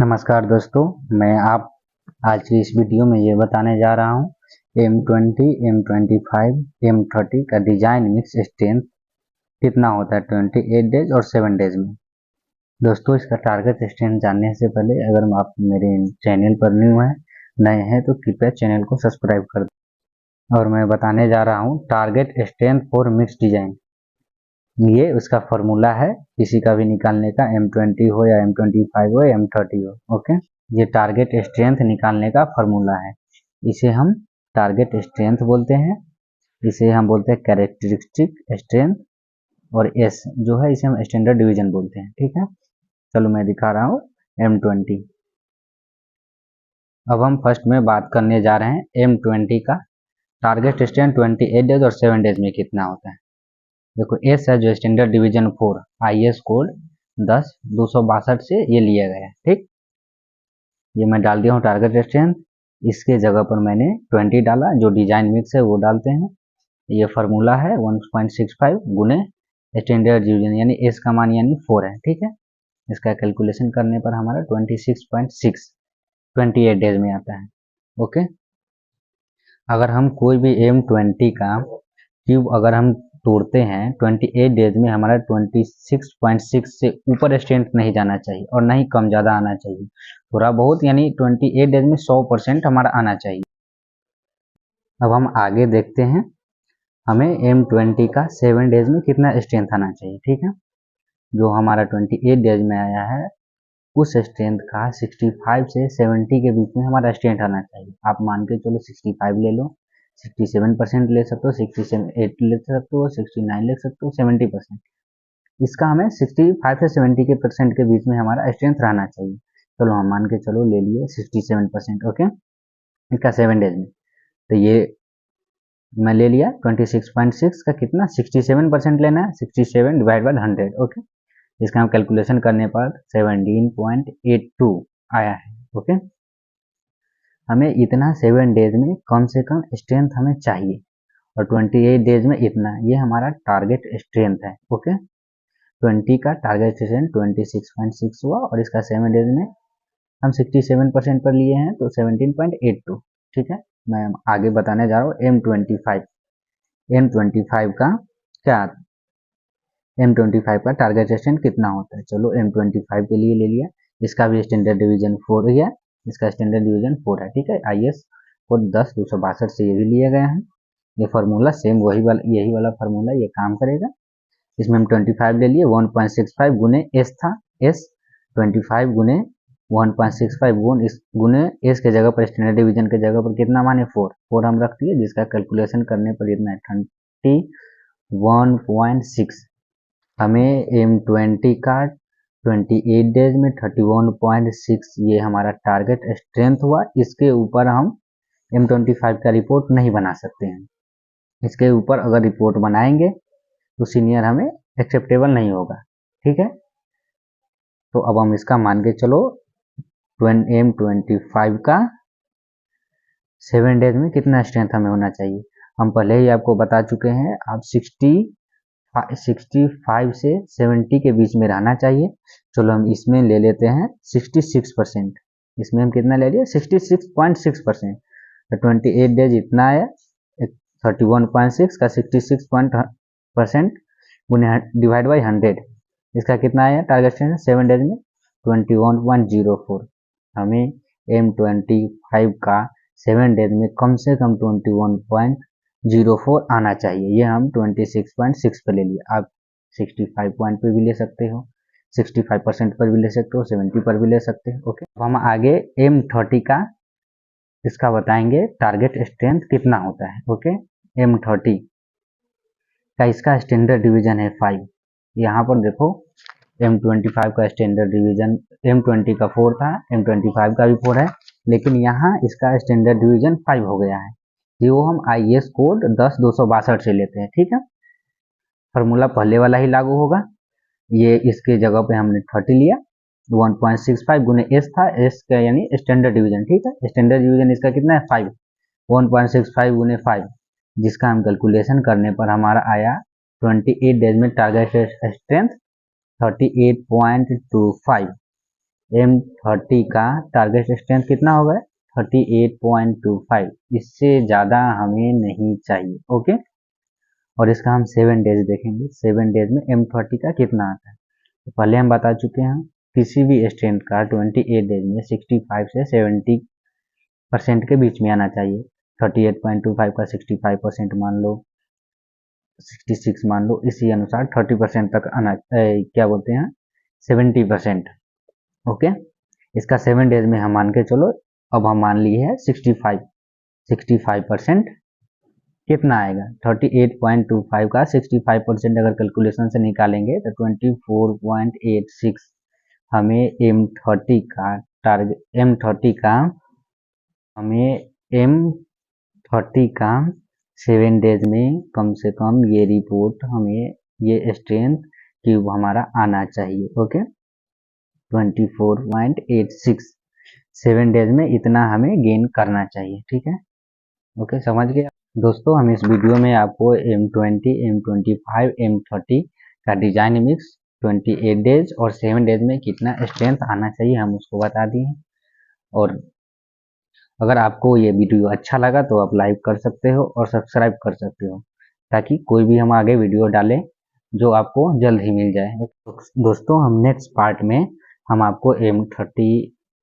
नमस्कार दोस्तों, मैं आप आज की इस वीडियो में ये बताने जा रहा हूँ M20, M25, M30 का डिजाइन मिक्स स्ट्रेंथ कितना होता है 28 डेज और 7 डेज में। दोस्तों, इसका टारगेट स्ट्रेंथ जानने से पहले अगर आप मेरे चैनल पर नए हैं तो कृपया चैनल को सब्सक्राइब कर दें। और मैं बताने जा रहा हूँ target strength for mix design. ये उसका फॉर्मूला है किसी का भी निकालने का, M20 हो या M25 हो या M30 हो। ओके, ये टारगेट स्ट्रेंथ निकालने का फॉर्मूला है। इसे हम टारगेट स्ट्रेंथ बोलते हैं, इसे हम बोलते हैं कैरेक्टरिस्टिक स्ट्रेंथ, और एस जो है इसे हम स्टैंडर्ड डिवीजन बोलते हैं। ठीक है, चलो मैं दिखा रहा हूँ M20। अब हम फर्स्ट में बात करने जा रहे हैं M20 का टारगेट स्ट्रेंथ 28 डेज और 7 डेज में कितना होता है। देखो, एस है जो स्टैंडर्ड डिवीजन 4 IS कोड 10-262 से ये लिया गया है। ठीक, ये मैं डाल दिया हूँ टारगेट स्ट्रेंथ। इसके जगह पर मैंने 20 डाला, जो डिजाइन मिक्स है वो डालते हैं। ये फार्मूला है 1.65 गुने स्टैंडर्ड डिवीजन यानी एस का मान यानी 4 है। ठीक है, इसका कैलकुलेशन करने पर हमारा 26.6 28 डेज में आता है। ओके, अगर हम कोई भी M20 का क्यूब अगर हम तोड़ते हैं 28 डेज में, हमारा 26.6 से ऊपर स्ट्रेंथ नहीं जाना चाहिए और नहीं कम ज़्यादा आना चाहिए, थोड़ा बहुत यानी 28 डेज में 100% हमारा आना चाहिए। अब हम आगे देखते हैं हमें M20 का 7 डेज में कितना स्ट्रेंथ आना चाहिए। ठीक है, जो हमारा 28 डेज में आया है उस स्ट्रेंथ का 65 से 70 के बीच में हमारा स्ट्रेंथ आना चाहिए। आप मान के चलो 65 ले लो, 67% ले सकते हो, 68 ले सकते हो, 69 ले सकते हो, 70%। इसका हमें 65 से 70 के परसेंट के बीच में हमारा स्ट्रेंथ रहना चाहिए। चलो हम मान के चलो ले लिए 67%। ओके, इसका 7 डेज में, तो ये मैं ले लिया 26.6 का कितना 67% लेना है, 67 डिवाइड बाय 100। ओके, इसका हम कैलकुलेशन करने पर 17.82 आया है। ओके, हमें इतना 7 डेज में कम से कम स्ट्रेंथ हमें चाहिए और 28 डेज में इतना, ये हमारा टारगेट स्ट्रेंथ है। ओके, 20 का टारगेट स्ट्रेंथ 26.6 हुआ और इसका 7 डेज में हम 67% पर लिए हैं तो 17.82। ठीक है, मैं आगे बताने जा रहा हूँ M25 का क्या, M25 का टारगेट स्ट्रेंथ कितना होता है। चलो M25 के लिए ले लिया, इसका भी स्टैंडर्ड डिवीजन 4 है, इसका स्टैंडर्ड डिवीजन 4 है। ठीक है, IS कोड 10-262 से ये भी लिया गया है। ये फार्मूला सेम वही वाला यही वाला फार्मूला ये काम करेगा। इसमें हम 25 ले लिए, 1.65 गुने एस था, एस 25 गुने 1.65 गुने एस के जगह पर स्टैंडर्ड डिवीजन के जगह पर कितना माने 4 हम रख दिए, जिसका कैलकुलेशन करने पर इतना 31.6। हमें M20 का 28 डेज में 31.6 ये हमारा टारगेट स्ट्रेंथ हुआ। इसके ऊपर हम M25 का रिपोर्ट नहीं बना सकते हैं। इसके ऊपर अगर रिपोर्ट बनाएंगे तो सीनियर हमें एक्सेप्टेबल नहीं होगा। ठीक है, तो अब हम इसका मान के चलो M25 का 7 डेज में कितना स्ट्रेंथ हमें होना चाहिए। हम पहले ही आपको बता चुके हैं, आप 65 से 70 के बीच में रहना चाहिए। चलो हम इसमें ले लेते हैं 66%। इसमें हम कितना ले लिए 66.6%। तो 28 डेज इतना है, 31.6 का 66% डिवाइड बाई 100, इसका कितना आया टारगेट स्ट्रेंथ 7 डेज में 21.04। हमें M25 का 7 डेज में कम से कम 21.04 आना चाहिए। ये हम 26.6 पर ले लिए, आप 65 पॉइंट पर भी ले सकते हो, 65% पर भी ले सकते हो, 70 पर भी ले सकते हो। ओके, अब हम आगे M30 का इसका बताएंगे टारगेट स्ट्रेंथ कितना होता है। ओके, M30 का इसका स्टैंडर्ड डिवीजन है 5। यहाँ पर देखो M25 का स्टैंडर्ड डिवीजन M20 का 4 था, M25 का भी 4 है, लेकिन यहाँ इसका स्टैंडर्ड डिवीजन 5 हो गया है। ये वो हम IS कोड 10-262 से लेते हैं। ठीक है, फार्मूला पहले वाला ही लागू होगा। ये इसके जगह पे हमने 30 लिया, 1.65 गुने एस था, एस का यानी स्टैंडर्ड डिवीजन। ठीक है, स्टैंडर्ड डिवीजन इसका कितना है 5, 1.65 गुने 5, जिसका हम कैलकुलेशन करने पर हमारा आया 28 डेज में टारगेट स्ट्रेंथ 38.25। M30 का टारगेट स्ट्रेंथ कितना होगा? 38.25। इससे ज़्यादा हमें नहीं चाहिए। ओके, और इसका हम 7 डेज देखेंगे। 7 डेज में M30 का कितना आता है। तो पहले हम बता चुके हैं, किसी भी स्ट्रेंथ का 28 डेज में 65 से 70% के बीच में आना चाहिए। 38.25 का 65% मान लो, 66 मान लो, इसी अनुसार 30% तक आना, क्या बोलते हैं, 70%। ओके, इसका 7 डेज में हम मान के चलो, अब हम मान लिए है 65% कितना आएगा? 38.25 का 65% अगर कैलकुलेशन से निकालेंगे तो 24.86 हमें M30 का टारगेट, M30 का हमें M30 का 7 डेज में कम से कम ये रिपोर्ट, हमें ये स्ट्रेंथ क्यूब हमारा आना चाहिए। ओके, 24.86 7 डेज में इतना हमें गेन करना चाहिए। ठीक है, ओके, समझ गए दोस्तों। हम इस वीडियो में आपको M20, M25, M30 का डिजाइनमिक्स 28 डेज और 7 डेज में कितना स्ट्रेंथ आना चाहिए हम उसको बता दिए। और अगर आपको ये वीडियो अच्छा लगा तो आप लाइक कर सकते हो और सब्सक्राइब कर सकते हो, ताकि कोई भी हम आगे वीडियो डालें जो आपको जल्द ही मिल जाए। दोस्तों, हम नेक्स्ट पार्ट में हम आपको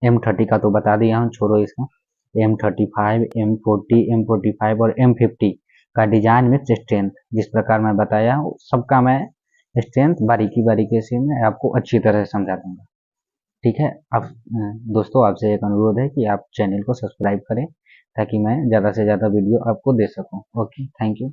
M30 का तो बता दिया हूँ, छोड़ो इसका, M35, M40, M45 और M50 का डिजाइन मिक्स स्ट्रेंथ जिस प्रकार मैं बताया हूँ, सबका मैं स्ट्रेंथ बारीकी बारीकी से मैं आपको अच्छी तरह से समझा दूंगा। ठीक है, आप दोस्तों, आपसे एक अनुरोध है कि आप चैनल को सब्सक्राइब करें ताकि मैं ज़्यादा से ज़्यादा वीडियो आपको दे सकूं। Okay, thank you.